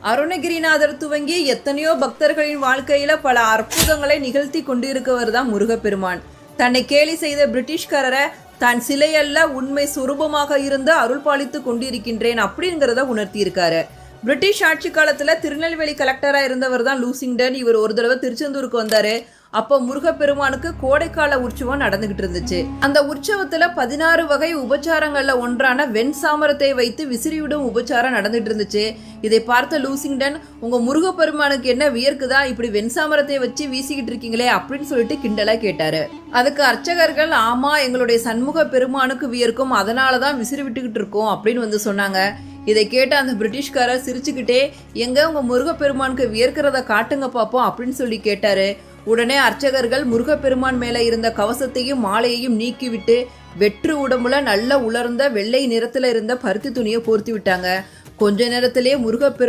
அருணகிரிநாதர் துவங்கி எத்தனையோ பக்தர்களின் வாழ்க்கையில பல அற்புதங்களை நிகழ்த்தி கொண்டிருக்கவர் தான் முருகப்பெருமான். தன்னை கேலி செய்த பிரிட்டிஷ்காரரை தான் சிலையல்ல உண்மை சுரூபமாக இருந்து அருள் பாலித்து கொண்டிருக்கின்றேன் அப்படிங்கிறத உணர்த்தியிருக்காரு. பிரிட்டிஷ் ஆட்சி காலத்துல திருநெல்வேலி கலெக்டரா இருந்தவர் தான் லூசிங்டன். இவர் ஒரு தடவை திருச்செந்தூருக்கு வந்தாரு. அப்போ முருகப்பெருமானுக்கு கோடைக்கால உற்சவம் நடந்துகிட்டு இருந்துச்சு. அந்த உற்சவத்துல 16 வகை உபச்சாரங்கள்ல ஒன்றான வெண் சாமரத்தை வைத்து விசிறிவிடும் உபச்சாரம் நடந்துட்டு இருந்துச்சு. இதை பார்த்த லூசிங்டன், உங்க முருகப்பெருமானுக்கு என்ன வியர்க்குதா, இப்படி வெண் சாமரத்தை வச்சு வீசிக்கிட்டு இருக்கீங்களே அப்படின்னு சொல்லிட்டு கிண்டலா கேட்டாரு. அதுக்கு அர்ச்சகர்கள், ஆமா எங்களுடைய சண்முக பெருமானுக்கு வியர்க்கும், அதனாலதான் விசிறி விட்டுக்கிட்டு இருக்கோம் அப்படின்னு வந்து சொன்னாங்க. இதை கேட்ட அந்த பிரிட்டிஷ்காரர் சிரிச்சுக்கிட்டே, எங்க உங்க முருகப்பெருமானுக்கு வியர்க்கிறத காட்டுங்க பாப்போம் அப்படின்னு சொல்லி கேட்டாரு. உடனே அர்ச்சகர்கள் முருகப்பெருமான் மேல இருந்த கவசத்தையும் மாலையையும் நீக்கிவிட்டு வெற்று உடம்புல நல்ல உலர்ந்த வெள்ளை நிறத்துல இருந்த பருத்தி துணியை போர்த்தி விட்டாங்க. கொஞ்ச நேரத்திலே முருகப்பெருமான்